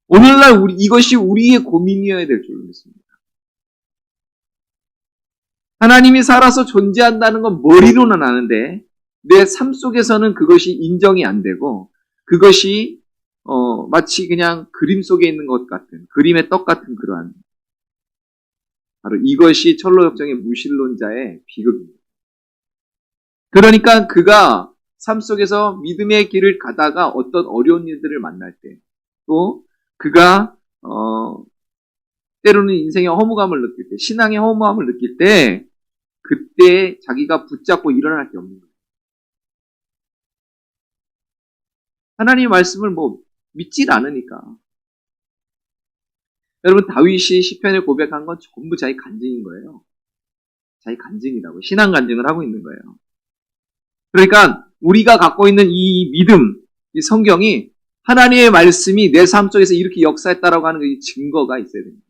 오늘날 이것이 우리의 고민이어야 될 줄 믿습니다. 하나님이 살아서 존재한다는 건 머리로는 아는데 내 삶 속에서는 그것이 인정이 안 되고 그것이 마치 그냥 그림 속에 있는 것 같은, 그림의 떡 같은 그러한, 바로 이것이 철로역정의 무신론자의 비극입니다. 그러니까 그가 삶 속에서 믿음의 길을 가다가 어떤 어려운 일들을 만날 때, 또 그가 때로는 인생의 허무감을 느낄 때, 신앙의 허무함을 느낄 때, 그때 자기가 붙잡고 일어날 게 없는 거예요. 하나님의 말씀을 믿질 않으니까. 여러분, 다윗이 시편을 고백한 건 전부 자기 간증인 거예요. 자기 간증이라고, 신앙 간증을 하고 있는 거예요. 그러니까 우리가 갖고 있는 이 믿음, 이 성경이 하나님의 말씀이 내 삶 속에서 이렇게 역사했다라고 하는 이 증거가 있어야 됩니다.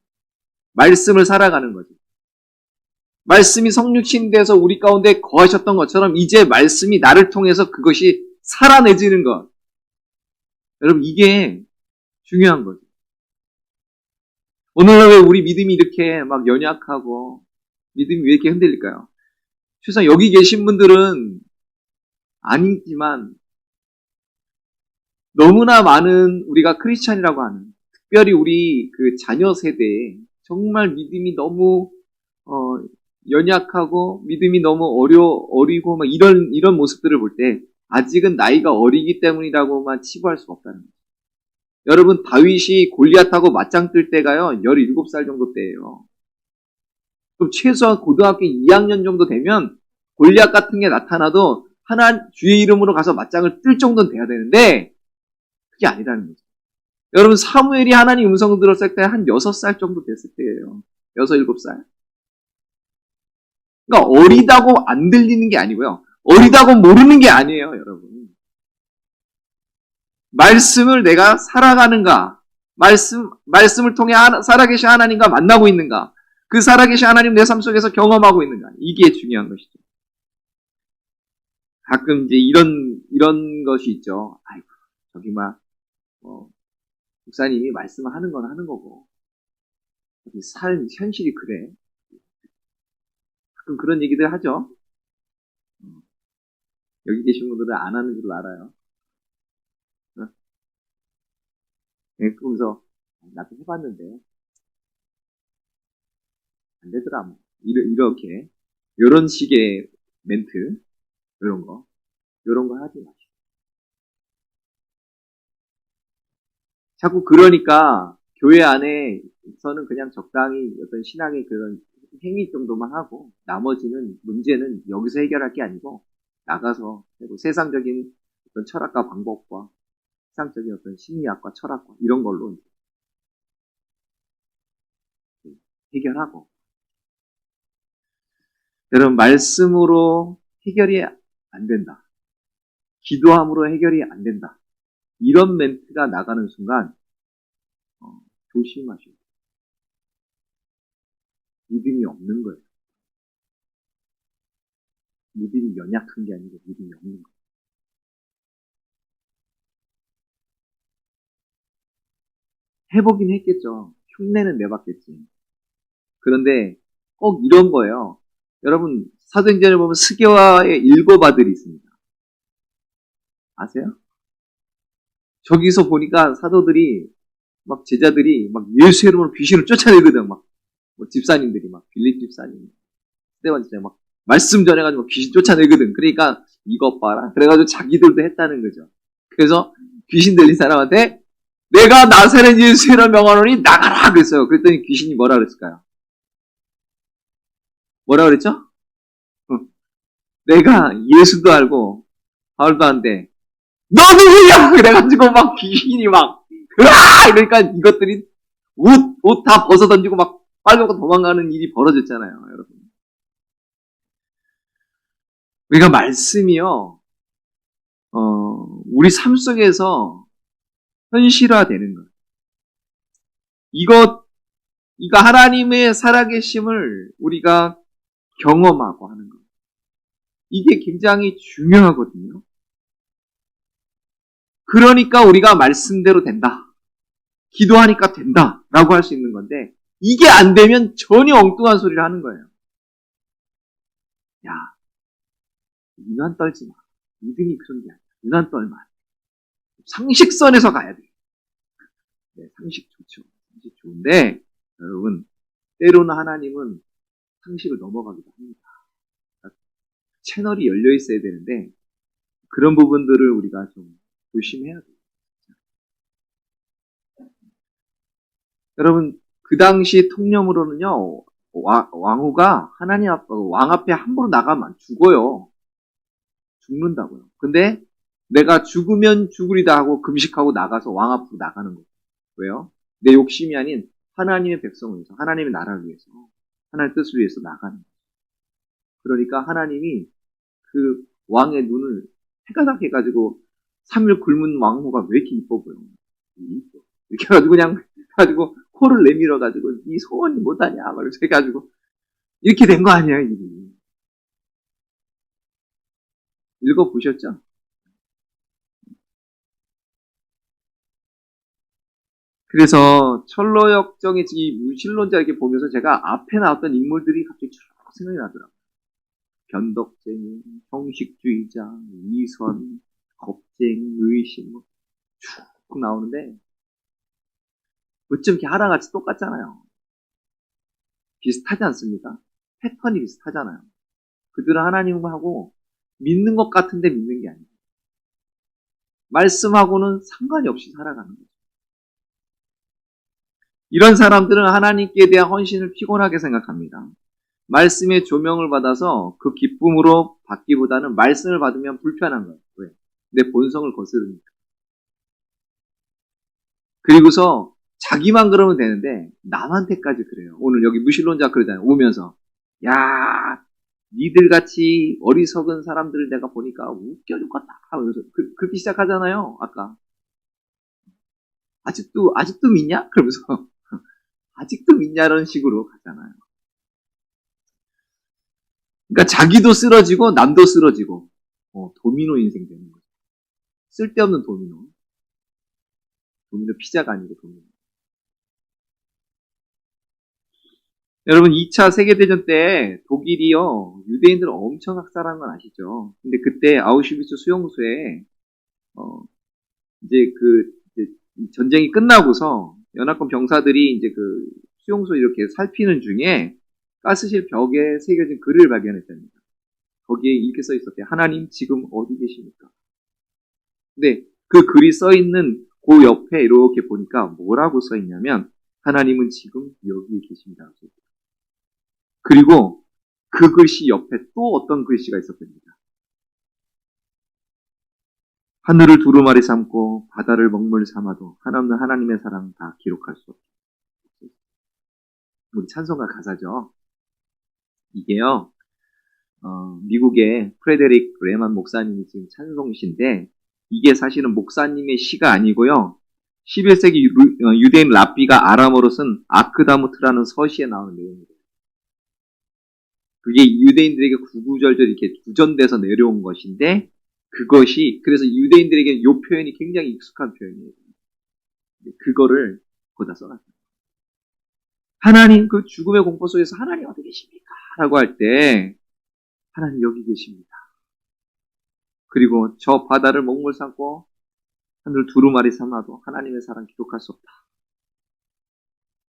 말씀을 살아가는 거죠. 말씀이 성육신 돼서 우리 가운데 거하셨던 것처럼 이제 말씀이 나를 통해서 그것이 살아내지는 것. 여러분, 이게 중요한 거죠. 오늘날 왜 우리 믿음이 이렇게 막 연약하고 믿음이 왜 이렇게 흔들릴까요? 최소한 여기 계신 분들은 아니지만 너무나 많은 우리가 크리스찬이라고 하는, 특별히 우리 그 자녀 세대에 정말 믿음이 너무 연약하고 믿음이 너무 어리고 막 이런 모습들을 볼 때 아직은 나이가 어리기 때문이라고만 치부할 수가 없다는 거죠. 여러분, 다윗이 골리앗하고 맞짱 뜰 때가요 17살 정도 때예요. 그럼 최소한 고등학교 2학년 정도 되면 골리앗 같은 게 나타나도 하나 주의 이름으로 가서 맞짱을 뜰 정도는 돼야 되는데 그게 아니라는 거죠. 여러분, 사무엘이 하나님 음성을 들었을 때 한 6살 정도 됐을 때예요. 6, 7살. 그러니까 어리다고 안 들리는 게 아니고요. 어리다고 모르는 게 아니에요, 여러분. 말씀을 내가 살아가는가? 말씀을 통해 살아계신 하나님과 만나고 있는가? 그 살아계신 하나님 내 삶 속에서 경험하고 있는가? 이게 중요한 것이죠. 가끔 이제 이런 것이 있죠. 아이고, 저기 목사님이 말씀을 하는 건 하는 거고. 삶, 현실이 그래. 가끔 그런 얘기들 하죠. 여기 계신 분들은 안 하는 줄 알아요. 그러면서 나도 해봤는데 안 되더라. 뭐. 이렇게 이런 식의 멘트, 이런 거 하지 마시고. 자꾸 그러니까 교회 안에서는 그냥 적당히 어떤 신앙의 그런 행위 정도만 하고 나머지는 문제는 여기서 해결할 게 아니고 나가서 세상적인 어떤 철학과 방법과 세상적인 어떤 심리학과 철학과 이런 걸로 해결하고. 여러분, 말씀으로 해결이 안 된다. 기도함으로 해결이 안 된다. 이런 멘트가 나가는 순간 조심하시고. 믿음이 없는 거예요. 믿음이 연약한 게 아니고 믿음이 없는 거예요. 해보긴 했겠죠. 흉내는 내봤겠지. 그런데 꼭 이런 거예요. 여러분, 사도행전을 보면 스게와의 일곱 아들이 있습니다. 아세요? 저기서 보니까 사도들이 막 제자들이 막 예수의 이름으로 귀신을 쫓아내거든. 막 집사님들이 막 빌립 집사님, 스데반 집사님 막 말씀 전해가지고 귀신 쫓아내거든. 그러니까 이것 봐라. 그래가지고 자기들도 했다는 거죠. 그래서 귀신 들린 사람한테 내가 나사렛 예수의 이름으로 명하노니 나가라 그랬어요. 그랬더니 귀신이 뭐라 그랬을까요? 뭐라 그랬죠? 내가 예수도 알고 바울도 안돼. 너 누구냐? 그래가지고 막 귀신이 막 으아! 이러니까 이것들이 옷 다 벗어 던지고 막 빨리 도망가는 일이 벌어졌잖아요, 여러분. 우리가 말씀이요, 우리 삶 속에서 현실화되는 것. 이거 하나님의 살아계심을 우리가 경험하고 하는 것. 이게 굉장히 중요하거든요. 그러니까 우리가 말씀대로 된다. 기도하니까 된다. 라고 할 수 있는 건데, 이게 안 되면 전혀 엉뚱한 소리를 하는 거예요. 야, 유난 떨지 마. 믿음이 그런 게 아니야. 유난 떨마. 상식선에서 가야 돼. 네, 상식 좋죠. 상식 좋은데, 여러분, 때로는 하나님은 상식을 넘어가기도 합니다. 채널이 열려 있어야 되는데, 그런 부분들을 우리가 좀 조심해야 돼요. 여러분, 그 당시 통념으로는요, 왕후가 하나님 앞, 왕 앞에 함부로 나가면 죽어요. 죽는다고요. 근데 내가 죽으면 죽으리다 하고 금식하고 나가서 왕 앞으로 나가는 거예요. 왜요? 내 욕심이 아닌 하나님의 백성을 위해서, 하나님의 나라를 위해서, 하나님의 뜻을 위해서 나가는 거예요. 그러니까 하나님이 그 왕의 눈을 해가닥 해가지고 3일 굶은 왕후가 왜 이렇게 이뻐 보여? 이렇게 해가지고 그냥 해가지고 코를 내밀어가지고 이 소원이 못하냐 말을 해가지고 이렇게 된 거 아니야 이게. 읽어보셨죠? 그래서 철로역정의 이 무신론자 이렇게 보면서 제가 앞에 나왔던 인물들이 갑자기 쭉 생각이 나더라고요. 변덕쟁이, 형식주의자, 위선, 겁쟁이, 의심 쭉 나오는데 어쩜 이렇게 하나같이 똑같잖아요. 비슷하지 않습니까? 패턴이 비슷하잖아요. 그들은 하나님하고 믿는 것 같은데 믿는 게 아니에요. 말씀하고는 상관이 없이 살아가는 거죠. 이런 사람들은 하나님께 대한 헌신을 피곤하게 생각합니다. 말씀의 조명을 받아서 그 기쁨으로 받기보다는 말씀을 받으면 불편한 거예요. 왜? 내 본성을 거스르니까. 그리고서 자기만 그러면 되는데 남한테까지 그래요. 오늘 여기 무신론자 그러잖아요. 오면서 야 니들같이 어리석은 사람들을 내가 보니까 웃겨 죽겠다 하면서 그렇게 시작하잖아요. 아까 아직도 믿냐? 그러면서 아직도 믿냐라는 식으로 가잖아요. 그러니까 자기도 쓰러지고 남도 쓰러지고 도미노 인생 되는 거죠. 쓸데없는 도미노 피자가 아니고 도미노. 여러분 2차 세계대전 때 독일이요 유대인들을 엄청 학살한 건 아시죠? 근데 그때 아우슈비츠 수용소에 이제 전쟁이 끝나고서 연합군 병사들이 이제 그 수용소 이렇게 살피는 중에 가스실 벽에 새겨진 글을 발견했답니다. 거기에 이렇게 써 있었대요. 하나님 지금 어디 계십니까? 근데 그 글이 써 있는 그 옆에 이렇게 보니까 뭐라고 써 있냐면 하나님은 지금 여기에 계십니다. 그리고 그 글씨 옆에 또 어떤 글씨가 있었답니다. 하늘을 두루마리 삼고 바다를 먹물 삼아도 하나님은 하나님의 사랑 다 기록할 수 없다. 우리 찬송가 가사죠. 이게요. 미국의 프레데릭 레만 목사님이 지금 찬송시인데 이게 사실은 목사님의 시가 아니고요. 11세기 유대인 랍비가 아람어로 쓴 아크다무트라는 서시에 나오는 내용입니다. 그게 유대인들에게 구구절절 이렇게 구전돼서 내려온 것인데 그것이 그래서 유대인들에게 이 표현이 굉장히 익숙한 표현이에요. 그거를 거기다 써놨어요. 하나님 그 죽음의 공포 속에서 하나님 어디 계십니까? 라고 할 때 하나님 여기 계십니다. 그리고 저 바다를 먹물 삼고 하늘 두루마리 삼아도 하나님의 사랑 기록할 수 없다.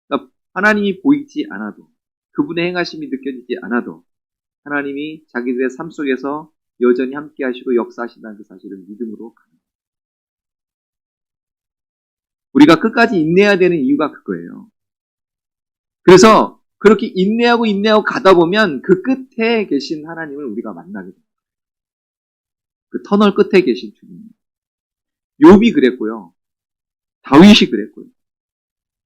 그러니까 하나님이 보이지 않아도 그분의 행하심이 느껴지지 않아도 하나님이 자기들의 삶 속에서 여전히 함께 하시고 역사하신다는 그 사실을 믿음으로 가는 거예요. 우리가 끝까지 인내해야 되는 이유가 그거예요. 그래서 그렇게 인내하고 가다 보면 그 끝에 계신 하나님을 우리가 만나게 됩니다. 그 터널 끝에 계신 주님. 욥이 그랬고요. 다윗이 그랬고요.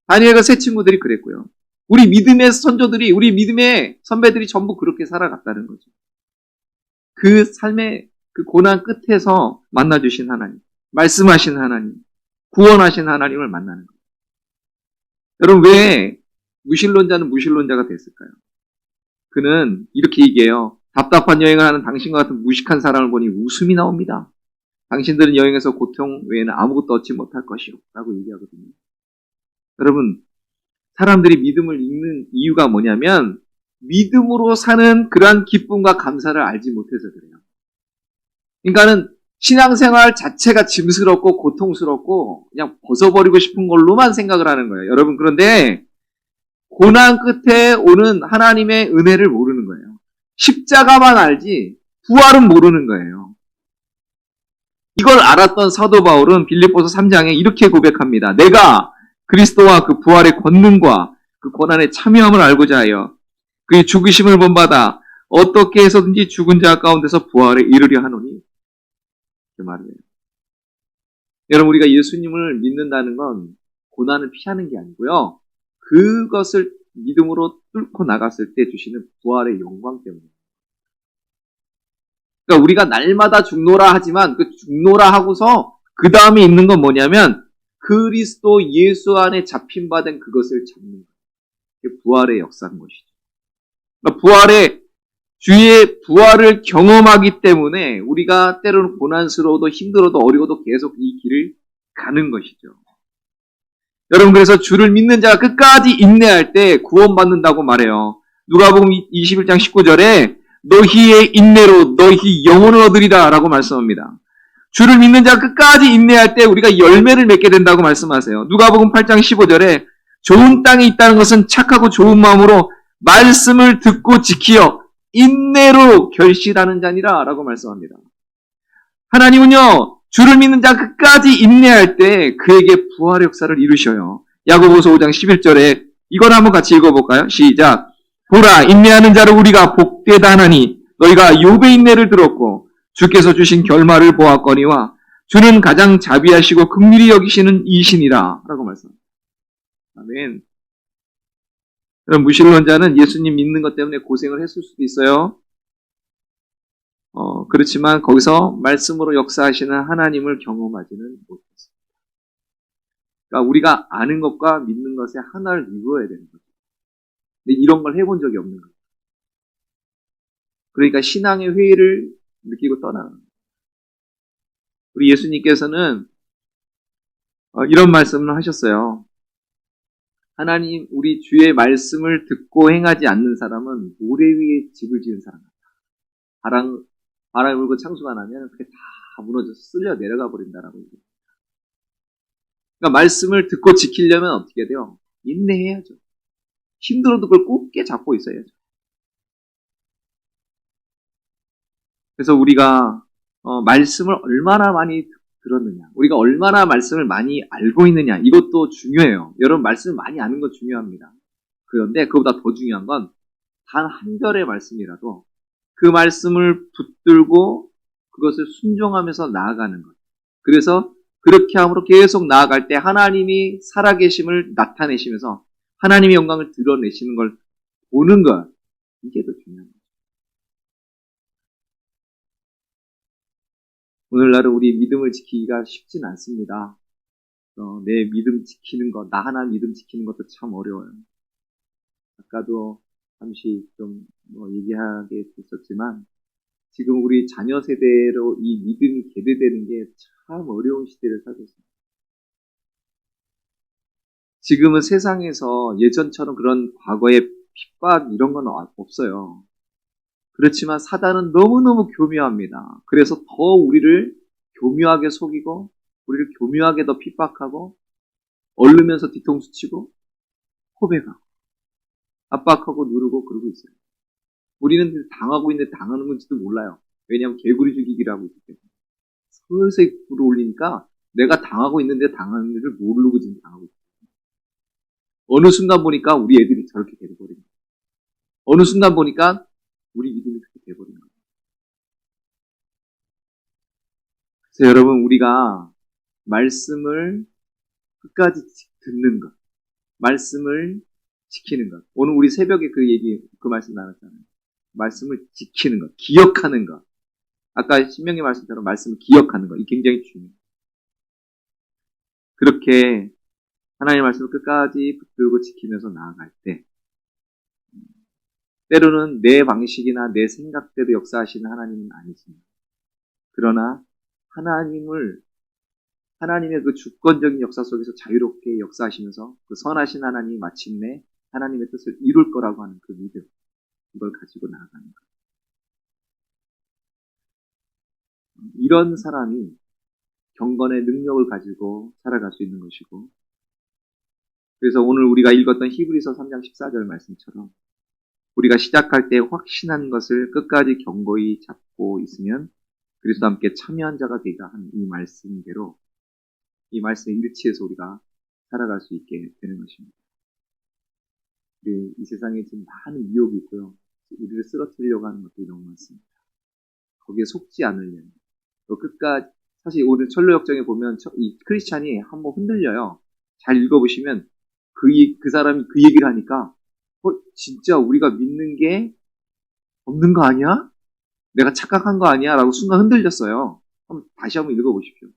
다니엘과 세 친구들이 그랬고요. 우리 믿음의 선조들이, 우리 믿음의 선배들이 전부 그렇게 살아갔다는 거죠. 그 삶의 그 고난 끝에서 만나주신 하나님, 말씀하신 하나님, 구원하신 하나님을 만나는 거예요. 여러분, 왜 무신론자는 무신론자가 됐을까요? 그는 이렇게 얘기해요. 답답한 여행을 하는 당신과 같은 무식한 사람을 보니 웃음이 나옵니다. 당신들은 여행에서 고통 외에는 아무것도 얻지 못할 것이요 라고 얘기하거든요. 여러분, 사람들이 믿음을 잃는 이유가 뭐냐면 믿음으로 사는 그러한 기쁨과 감사를 알지 못해서 그래요. 그러니까는 신앙생활 자체가 짐스럽고 고통스럽고 그냥 벗어버리고 싶은 걸로만 생각을 하는 거예요. 여러분, 그런데 고난 끝에 오는 하나님의 은혜를 모르는 거예요. 십자가만 알지 부활은 모르는 거예요. 이걸 알았던 사도 바울은 빌립보서 3장에 이렇게 고백합니다. 내가 그리스도와 그 부활의 권능과 그 고난의 참여함을 알고자 하여 그의 죽으심을 본받아 어떻게 해서든지 죽은 자 가운데서 부활에 이르려 하노니. 그 말이에요. 여러분, 우리가 예수님을 믿는다는 건 고난을 피하는 게 아니고요. 그것을 믿음으로 뚫고 나갔을 때 주시는 부활의 영광 때문에. 그러니까 우리가 날마다 죽노라 하지만 그 죽노라 하고서 그 다음에 있는 건 뭐냐면 그리스도 예수 안에 잡힌 바 된 그것을 잡는 거예요. 그게 부활의 역사인 것이죠. 그러니까 주의 부활을 경험하기 때문에 우리가 때로는 고난스러워도 힘들어도 어려워도 계속 이 길을 가는 것이죠. 여러분, 그래서 주를 믿는 자가 끝까지 인내할 때 구원받는다고 말해요. 누가복음 21장 19절에 너희의 인내로 너희 영혼을 얻으리라 라고 말씀합니다. 주를 믿는 자가 끝까지 인내할 때 우리가 열매를 맺게 된다고 말씀하세요. 누가복음 8장 15절에 좋은 땅에 있다는 것은 착하고 좋은 마음으로 말씀을 듣고 지키어 인내로 결실하는 자니라 라고 말씀합니다. 하나님은요, 주를 믿는 자 끝까지 인내할 때 그에게 부활의 역사를 이루셔요. 야고보서 5장 11절에 이걸 한번 같이 읽어볼까요? 시작. 보라, 인내하는 자를 우리가 복되다 하나니 너희가 욥의 인내를 들었고 주께서 주신 결말을 보았거니와 주는 가장 자비하시고 긍휼히 여기시는 이신이라 라고 말씀합니다. 아멘. 그럼 무신론자는 예수님 믿는 것 때문에 고생을 했을 수도 있어요. 그렇지만 거기서 말씀으로 역사하시는 하나님을 경험하지는 못했습니다. 그러니까 우리가 아는 것과 믿는 것의 하나를 이루어야 되는 거죠. 근데 이런 걸 해본 적이 없는 거죠. 그러니까 신앙의 회의를 느끼고 떠나는 거예요. 우리 예수님께서는 이런 말씀을 하셨어요. 하나님, 우리 주의 말씀을 듣고 행하지 않는 사람은 모래 위에 집을 지은 사람 같다. 바람 불고 창수가 나면 그게 다 무너져서 쓸려 내려가 버린다라고 얘기합니다. 그러니까 말씀을 듣고 지키려면 어떻게 돼요? 인내해야죠. 힘들어도 그걸 굳게 잡고 있어야죠. 그래서 우리가 말씀을 얼마나 많이 들었느냐, 우리가 얼마나 말씀을 많이 알고 있느냐, 이것도 중요해요. 여러분, 말씀을 많이 아는 건 중요합니다. 그런데 그보다 더 중요한 건 단 한 절의 말씀이라도 그 말씀을 붙들고 그것을 순종하면서 나아가는 것. 그래서 그렇게 함으로 계속 나아갈 때 하나님이 살아계심을 나타내시면서 하나님의 영광을 드러내시는 걸 보는 것. 이게 더 중요한 거죠. 오늘날은 우리 믿음을 지키기가 쉽진 않습니다. 내 믿음 지키는 것, 나 하나 믿음 지키는 것도 참 어려워요. 아까도 잠시 좀 얘기하게 됐었지만 지금 우리 자녀 세대로 이 믿음이 계대되는 게 참 어려운 시대를 살고 있습니다. 지금은 세상에서 예전처럼 그런 과거의 핍박 이런 건 없어요. 그렇지만 사단은 너무너무 교묘합니다. 그래서 더 우리를 교묘하게 속이고 우리를 교묘하게 더 핍박하고 얼르면서 뒤통수 치고 포배하고 압박하고 누르고 그러고 있어요. 우리는 당하고 있는데 당하는 건지도 몰라요. 왜냐하면 개구리 죽이기를 하고 있기 때문에. 서서히 불을 올리니까 내가 당하고 있는데 당하는 일을 모르고 지금 당하고 있어요. 어느 순간 보니까 우리 애들이 저렇게 돼버린 거예요. 어느 순간 보니까 우리 믿음이 그렇게 돼버린 거예요. 그래서 여러분, 우리가 말씀을 끝까지 듣는 것, 말씀을 지키는 것. 오늘 우리 새벽에 그 말씀 나눴잖아요. 말씀을 지키는 것, 기억하는 것. 아까 신명기 말씀처럼 말씀을 기억하는 거, 이 굉장히 중요해요. 그렇게 하나님의 말씀을 끝까지 붙들고 지키면서 나아갈 때, 때로는 내 방식이나 내 생각대로 역사하시는 하나님은 아니십니다. 그러나 하나님의 그 주권적인 역사 속에서 자유롭게 역사하시면서 그 선하신 하나님이 마침내 하나님의 뜻을 이룰 거라고 하는 그 믿음, 이걸 가지고 나아가는 것. 이런 사람이 경건의 능력을 가지고 살아갈 수 있는 것이고, 그래서 오늘 우리가 읽었던 히브리서 3장 14절 말씀처럼 우리가 시작할 때 확신한 것을 끝까지 견고히 잡고 있으면 그리스도와 함께 참여한 자가 되다 하는 이 말씀대로 이 말씀에 일치해서 우리가 살아갈 수 있게 되는 것입니다. 이 세상에 지금 많은 미혹이 있고요. 우리를 쓰러뜨리려고 하는 것들이 너무 많습니다. 거기에 속지 않으려면 또 끝까지, 사실 오늘 철로역정에 보면 이 크리스찬이 한번 흔들려요. 잘 읽어보시면 그 사람이 그 얘기를 하니까 진짜 우리가 믿는 게 없는 거 아니야? 내가 착각한 거 아니야? 라고 순간 흔들렸어요. 다시 한번 읽어보십시오.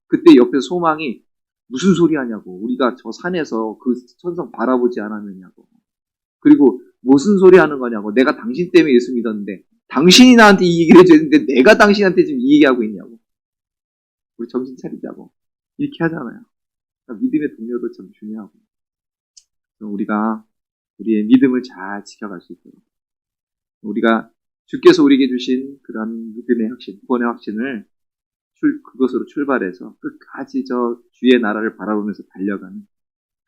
그때 옆에 소망이 무슨 소리 하냐고. 우리가 저 산에서 그 천성 바라보지 않았느냐고. 그리고 무슨 소리 하는 거냐고. 내가 당신 때문에 예수 믿었는데 당신이 나한테 이 얘기를 해줘야 되는데 내가 당신한테 지금 이 얘기하고 있냐고. 우리 정신 차리자고. 이렇게 하잖아요. 그러니까 믿음의 동료도 참 중요하고. 우리가 우리의 믿음을 잘 지켜갈 수 있도록 우리가 주께서 우리에게 주신 그런 믿음의 확신, 구원의 확신을 그것으로 출발해서 끝까지 저 주의 나라를 바라보면서 달려가는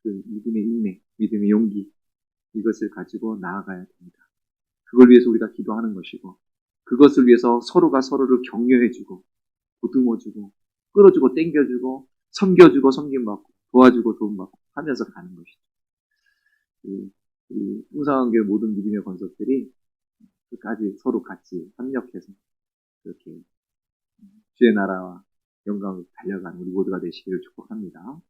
그 믿음의 인내, 믿음의 용기, 이것을 가지고 나아가야 됩니다. 그걸 위해서 우리가 기도하는 것이고, 그것을 위해서 서로가 서로를 격려해주고, 보듬어주고, 끌어주고, 땡겨주고, 섬겨주고, 섬김받고, 도와주고, 도움받고 하면서 가는 것이죠. 이 풍성한교회 모든 믿음의 건석들이 끝까지 서로 같이 협력해서 그렇게 주의 나라와 영광을 달려가는 우리 모두가 되시기를 축복합니다.